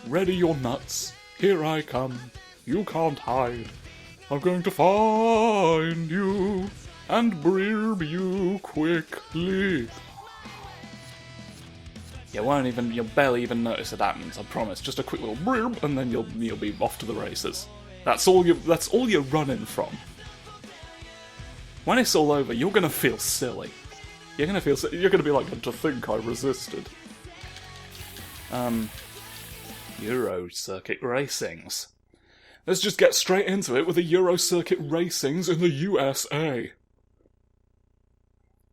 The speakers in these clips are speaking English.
Ready your nuts. Here I come. You can't hide. I'm going to find you and bribe you quickly. You'll barely even notice it happens, I promise. Just a quick little brib, and then you'll be off to the races. That's all you're running from. When it's all over, you're gonna feel silly. You're gonna be like, to think I resisted. Euro Circuit Racings. Let's just get straight into it with the Euro Circuit Racings in the USA.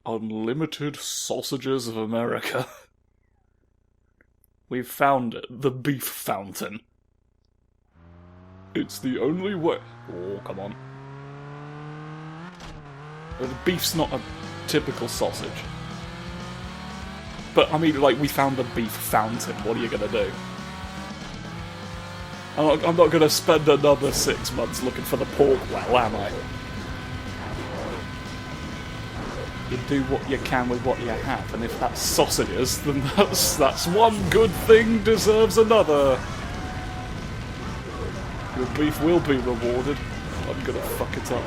Unlimited Sausages of America. We've found it, the beef fountain. It's the only way... Oh, come on. The beef's not a typical sausage. But, I mean, like, we found a beef fountain, what are you gonna do? I'm not gonna spend another 6 months looking for the pork well, am I? You do what you can with what you have, and if that's sausages, then that's one good thing deserves another. Your beef will be rewarded. I'm gonna fuck it up.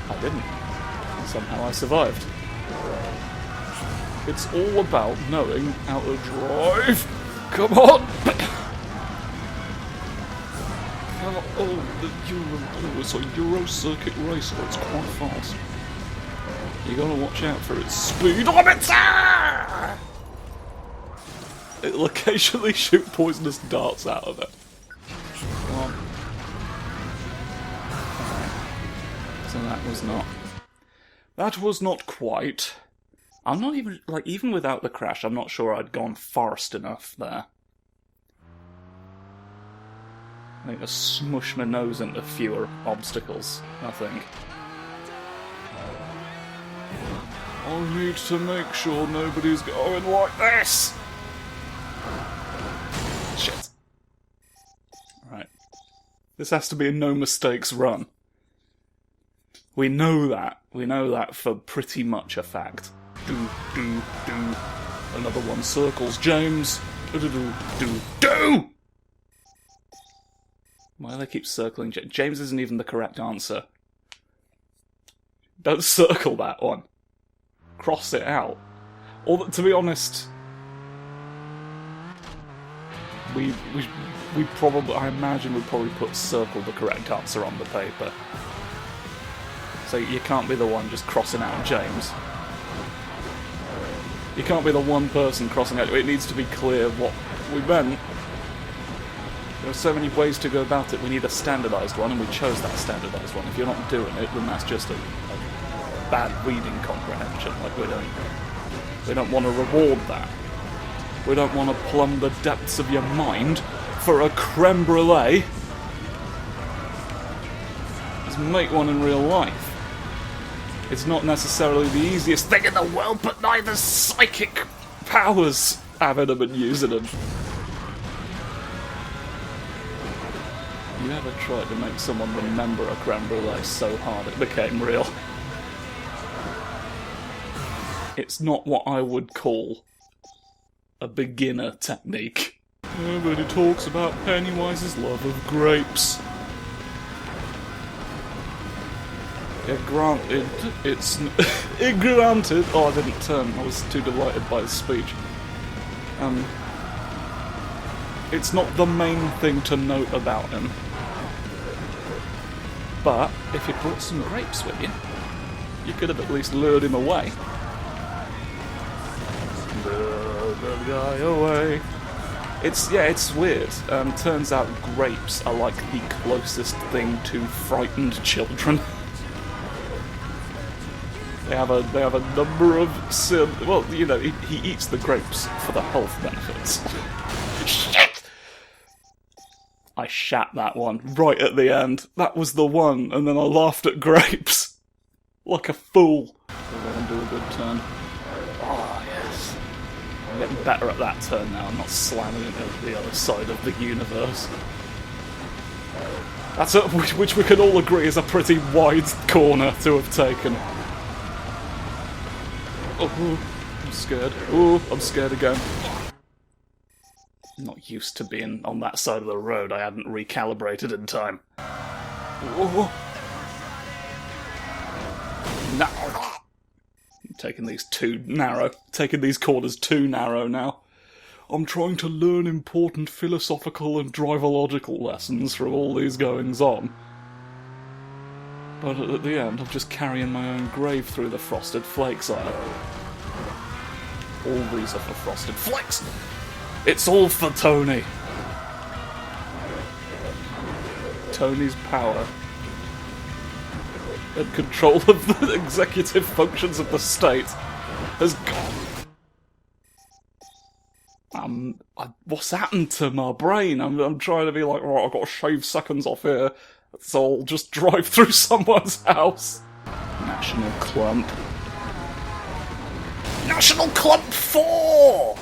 I didn't. Somehow I survived. It's all about knowing how to drive. Come on! It's a Euro Circuit racer, it's quite fast. You gotta watch out for its speed limiter! It'll occasionally shoot poisonous darts out of it. Come on. So that was not quite. I'm not even, like, even without the crash, I'm not sure I'd gone fast enough there. I think I smushed my nose into fewer obstacles, I think. I need to make sure nobody's going like this! Shit. Right. This has to be a no-mistakes run. We know that. We know that for pretty much a fact. Do. Another one circles James. Do! Why do they keep circling James? James isn't even the correct answer. Don't circle that one. Cross it out. Or, to be honest, we probably, I imagine we'd probably put circle the correct answer on the paper. So you can't be the one just crossing out James. You can't be the one person crossing out. It needs to be clear what we meant. There are so many ways to go about it. We need a standardised one, and we chose that standardised one. If you're not doing it, then that's just a bad reading comprehension. Like, we don't want to reward that. We don't want to plumb the depths of your mind for a creme brulee. Just make one in real life. It's not necessarily the easiest thing in the world, but neither psychic powers having them and using them. You ever tried to make someone remember a creme brulee so hard it became real? It's not what I would call a beginner technique. Nobody talks about Pennywise's love of grapes. Granted, granted... Oh, I didn't turn. I was too delighted by his speech. It's not the main thing to note about him. But, if you brought some grapes with you, you could have at least lured him away. Lure the guy away. It's weird. Turns out grapes are like the closest thing to frightened children. They have a number of well, you know, he eats the grapes for the health benefits. Shit! I shat that one right at the end. That was the one, and then I laughed at grapes. Like a fool. Go and do a good turn. Oh, yes. I'm getting better at that turn now. I'm not slamming into the other side of the universe. That's which we can all agree is a pretty wide corner to have taken. Oh, I'm scared. Oh, I'm scared again. Not used to being on that side of the road. I hadn't recalibrated in time. Whoa. I'm taking these corners too narrow now. I'm trying to learn important philosophical and drivological lessons from all these goings-on. But at the end, I'm just carrying my own grave through the frosted flakes aisle. All these are for frosted flakes! It's all for Tony! Tony's power and control of the executive functions of the state has gone. What's happened to my brain? I'm trying to be like, right, I've got to shave seconds off here, so I'll just drive through someone's house. National Clump. National Clump 4!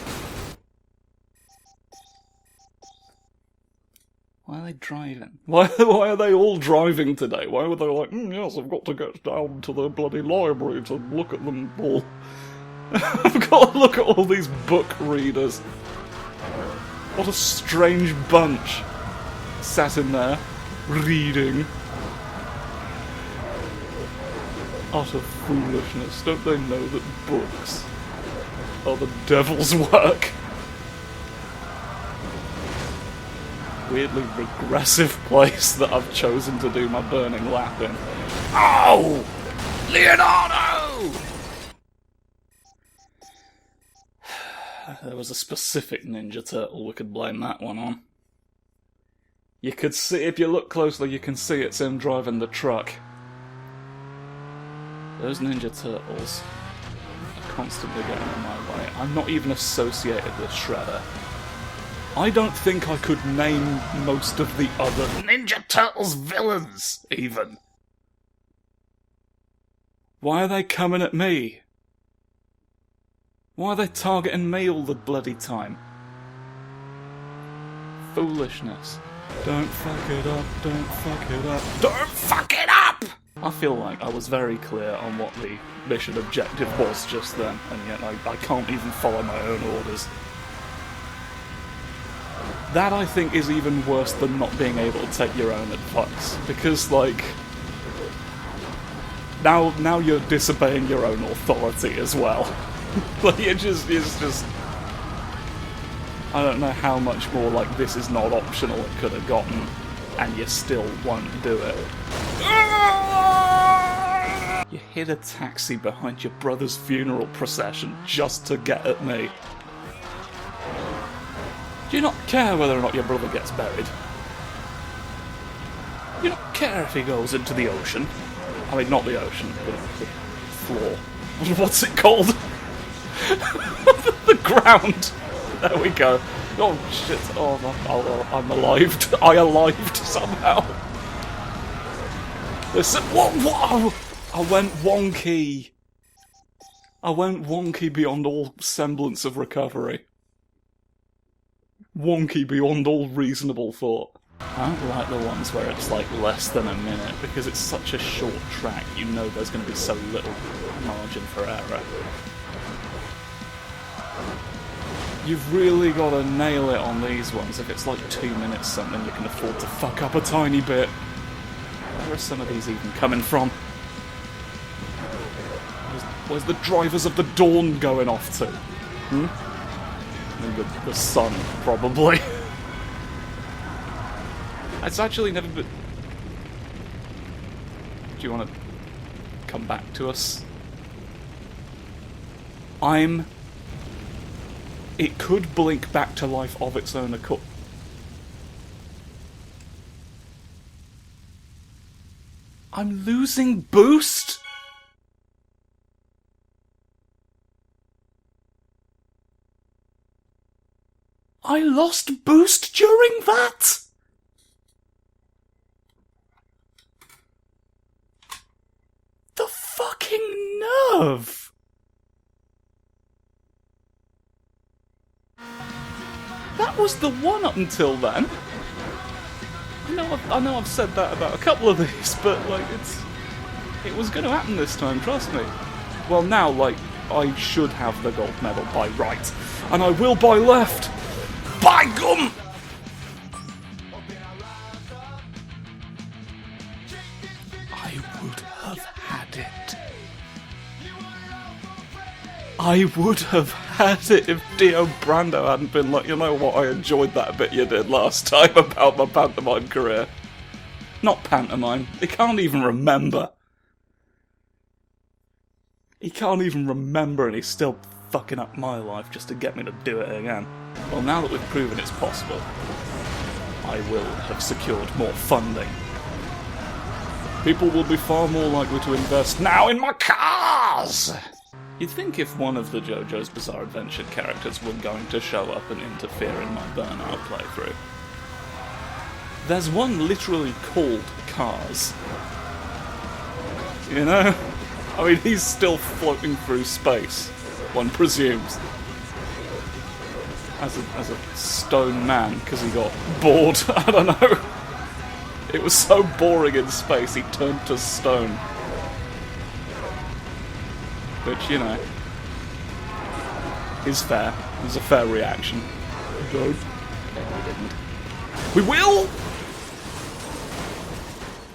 Why are they driving? Why are they all driving today? Why were they like, yes, I've got to get down to the bloody library to look at them all. I've got to look at all these book readers. What a strange bunch. Sat in there, reading. Utter foolishness. Don't they know that books are the devil's work? Weirdly regressive place that I've chosen to do my burning lap in. Oh! Leonardo! There was a specific Ninja Turtle we could blame that one on. You could see, if you look closely, you can see it's him driving the truck. Those Ninja Turtles are constantly getting in my way. I'm not even associated with Shredder. I don't think I could name most of the other Ninja Turtles villains, even. Why are they coming at me? Why are they targeting me all the bloody time? Foolishness. Don't fuck it up, don't fuck it up, don't fuck it up! I feel like I was very clear on what the mission objective was just then, and yet I can't even follow my own orders. That, I think, is even worse than not being able to take your own advice, because, like, now you're disobeying your own authority as well. Like, it's just... I don't know how much more, like, this is not optional it could have gotten, and you still won't do it. You hid a taxi behind your brother's funeral procession just to get at me. Do you not care whether or not your brother gets buried? Do you not care if he goes into the ocean? I mean, not the ocean, but the floor. What's it called? The ground! There we go. Oh shit, oh, I'm alived. I alived somehow. Listen, what? I went wonky. I went wonky beyond all semblance of recovery. Wonky beyond all reasonable thought. I don't like the ones where it's like less than a minute, because it's such a short track, you know there's going to be so little margin for error. You've really got to nail it on these ones. If it's like 2 minutes something, you can afford to fuck up a tiny bit. Where are some of these even coming from? Where's the Drivers of the Dawn going off to? The sun, probably. It's actually never been... Do you want to come back to us? It could blink back to life of its own accord. I'm losing boost? I lost boost during that? The fucking nerve! That was the one up until then. I know I've said that about a couple of these, but like it was going to happen this time, trust me. Well, now, like, I should have the gold medal by right, and I will by left. By gum! I would have had it. I would have had it if Dio Brando hadn't been like, you know what, I enjoyed that bit you did last time about my pantomime career. Not pantomime. He can't even remember. He can't even remember and he's still fucking up my life just to get me to do it again. Well, now that we've proven it's possible, I will have secured more funding. People will be far more likely to invest now in my cars! You'd think if one of the JoJo's Bizarre Adventure characters were going to show up and interfere in my Burnout playthrough. There's one literally called Cars. You know? I mean, he's still floating through space, one presumes. As a stone man, because he got bored. I don't know. It was so boring in space, he turned to stone. Which, you know, is fair. It was a fair reaction. Don't. Okay, we didn't. We will!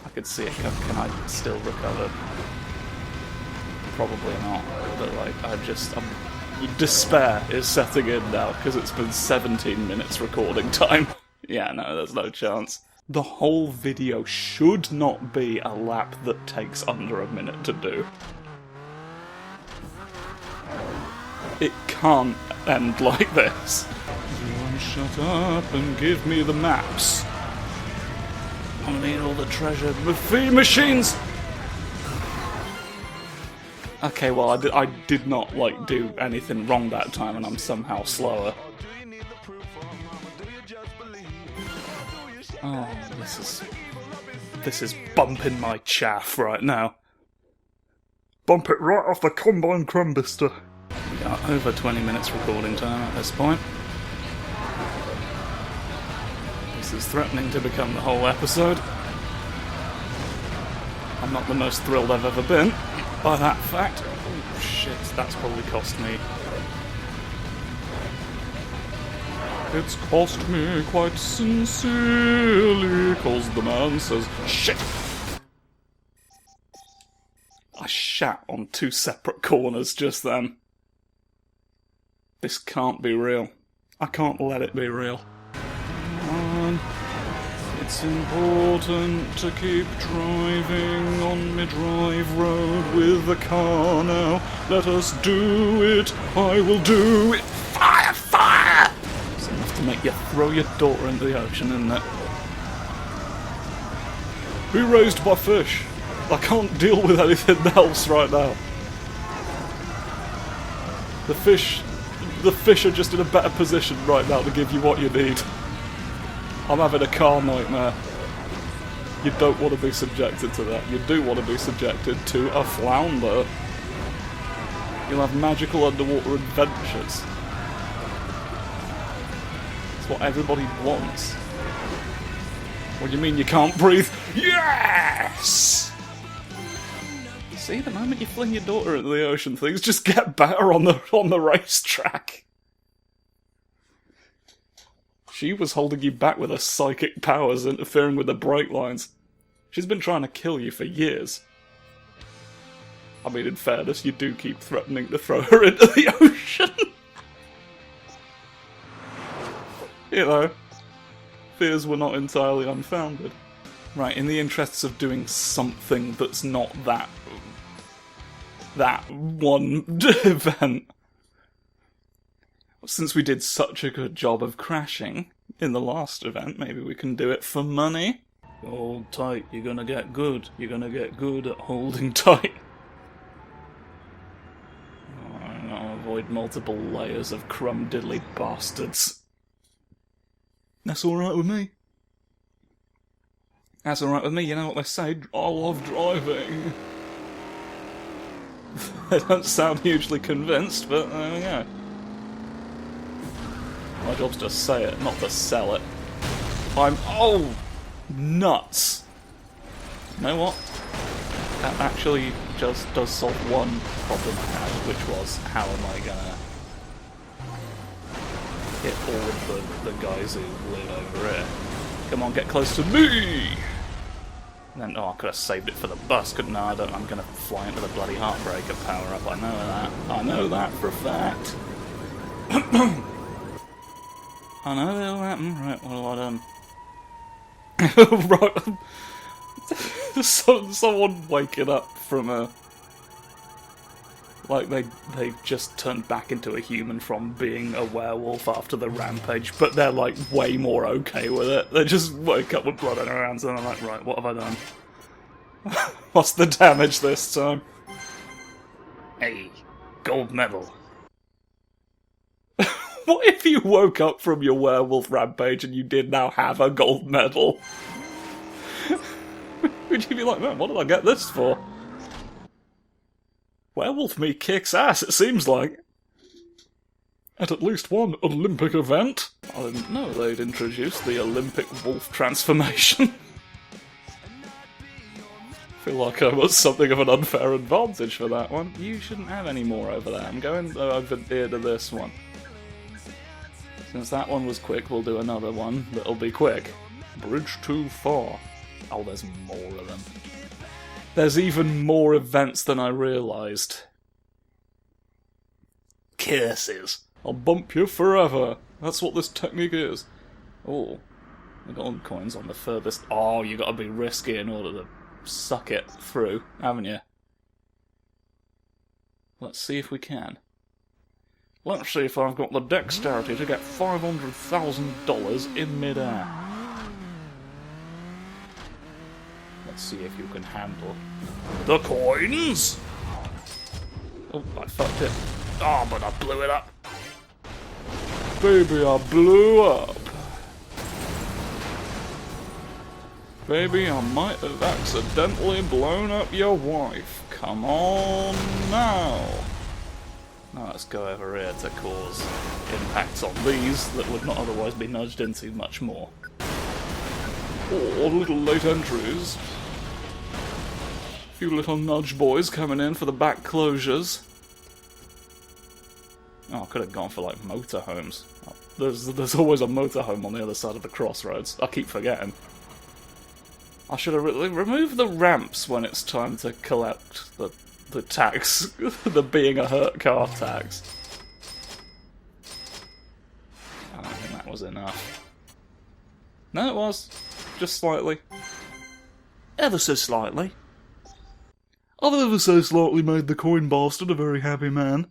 I could see it. Can I still recover? Probably not. But, like, despair is setting in now, because it's been 17 minutes recording time. Yeah, no, there's no chance. The whole video should not be a lap that takes under a minute to do. It can't end like this. Everyone shut up and give me the maps. I need all the treasure machines! Okay, well, I did not, like, do anything wrong that time and I'm somehow slower. Oh, this is bumping my chaff right now. Bump it right off the combine crumbister. We got over 20 minutes recording time at this point. This is threatening to become the whole episode. I'm not the most thrilled I've ever been by that fact. Oh shit, that's probably cost me. It's cost me quite sincerely, 'cause the man says, shit! I shat on 2 separate corners just then. This can't be real. I can't let it be real. It's important to keep driving on mid-drive road with the car now. Let us do it. I will do it. Fire! Fire! It's enough to make you throw your daughter into the ocean, isn't it? Be raised by fish. I can't deal with anything else right now. The fish are just in a better position right now to give you what you need. I'm having a car nightmare. You don't want to be subjected to that. You do want to be subjected to a flounder. You'll have magical underwater adventures. It's what everybody wants. What do you mean you can't breathe? Yes! See, the moment you fling your daughter into the ocean, things just get better on the racetrack. She was holding you back with her psychic powers, interfering with the brake lines. She's been trying to kill you for years. I mean, in fairness, you do keep threatening to throw her into the ocean. You know, fears were not entirely unfounded. Right, in the interests of doing something that's not that one event. Since we did such a good job of crashing in the last event, maybe we can do it for money. Hold tight, you're gonna get good. You're gonna get good at holding tight. Oh, I'll avoid multiple layers of crumdiddly bastards. That's alright with me. That's alright with me, you know what they say, I love driving. They don't sound hugely convinced, but there we go. My job's to say it, not to sell it. Oh! Nuts! You know what? That actually just does solve one problem I had, which was, how am I gonna... hit all of the guys who live over here. Come on, get close to me! And then, oh, I could have saved it for the bus, couldn't I? I'm gonna fly into the bloody Heartbreaker power-up, I know that. I know that for a fact. I know that'll happen. Right, what have I done? Right, someone waking up from a... Like, they just turned back into a human from being a werewolf after the rampage, but they're, like, way more okay with it. They just wake up with blood on their hands and they're like, right, what have I done? What's the damage this time? Hey, gold medal. What if you woke up from your werewolf rampage and you did now have a gold medal? Would you be like, man, what did I get this for? Werewolf me kicks ass, it seems like. At least one Olympic event. I didn't know they'd introduced the Olympic wolf transformation. I feel like I was something of an unfair advantage for that one. You shouldn't have any more over there. I'm going over here to this one. Since that one was quick, we'll do another one that'll be quick. Bridge too far. Oh, there's more of them. There's even more events than I realised. Curses. I'll bump you forever. That's what this technique is. Oh, the gold coin's on the furthest... Oh, you gotta be risky in order to suck it through, haven't you? Let's see if we can. Let's see if I've got the dexterity to get $500,000 in mid-air. Let's see if you can handle the coins! Oh, I fucked it. Oh, but I blew it up. Baby, I blew up. Baby, I might have accidentally blown up your wife. Come on now. Now let's go over here to cause impacts on these that would not otherwise be nudged into much more. Or little late entries. A few little nudge boys coming in for the back closures. Oh, I could have gone for, like, motorhomes. There's always a motorhome on the other side of the crossroads. I keep forgetting. I should have removed the ramps when it's time to collect the tax. The being a hurt car tax. I don't think that was enough. No, it was. Just slightly. Ever so slightly. I've ever so slightly made the coin bastard a very happy man.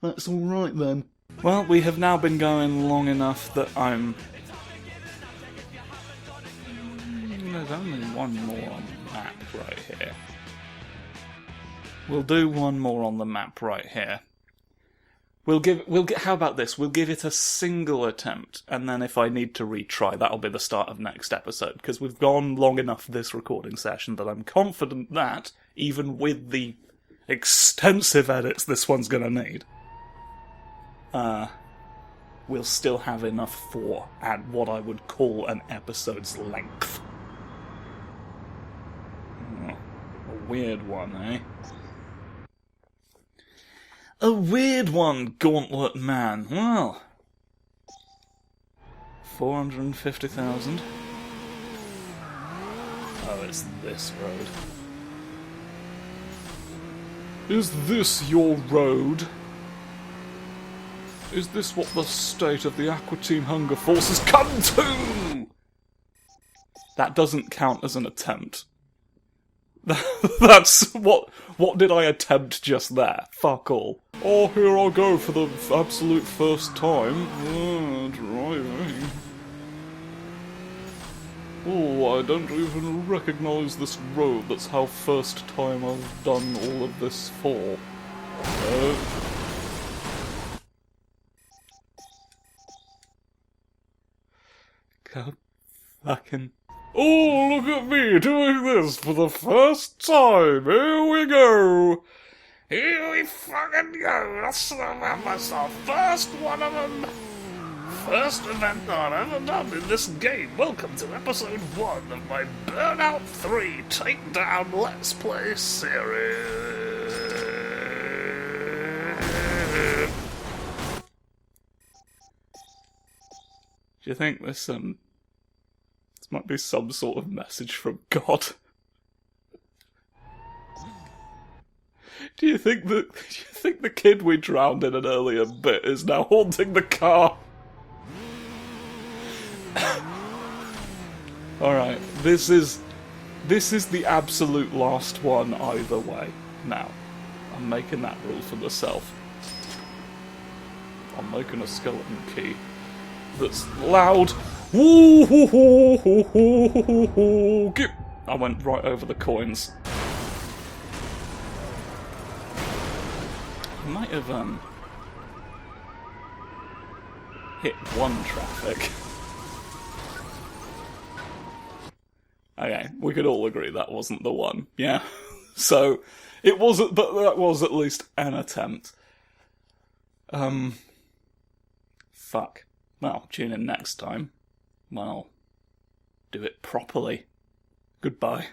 That's alright then. Well, we have now been going long enough that I'm... There's only one more on the map right here. We'll do one more on the map right here. How about this? We'll give it a single attempt, and then if I need to retry, that'll be the start of next episode, because we've gone long enough this recording session that I'm confident that, even with the extensive edits this one's gonna need, we'll still have enough for at what I would call an episode's length. A weird one, eh? A weird one, Gauntlet Man. Well, 450,000. Oh, it's this road. Is this your road? Is this what the state of the Aqua Team Hunger Force has come to? That doesn't count as an attempt. That's... What did I attempt just there? Fuck all. Oh, here I go for the absolute first time. Driving. Oh, I don't even recognise this road. That's how first time I've done all of this for. God fucking... Oh, look at me doing this for the first time. Here we go. Here we fucking go. That's myself. First one of them. First event I've ever done in this game. Welcome to episode 1 of my Burnout 3 Takedown Let's Play series. you think this might be some sort of message from God? Do you think the kid we drowned in an earlier bit is now haunting the car? Alright, this is the absolute last one either way. Now, I'm making that rule for myself. I'm making a skeleton key that's loud. I went right over the coins. I might have hit one traffic. Okay, we could all agree that wasn't the one, yeah? So, it wasn't, but that was at least an attempt. Fuck. Well, tune in next time. Well, do it properly. Goodbye.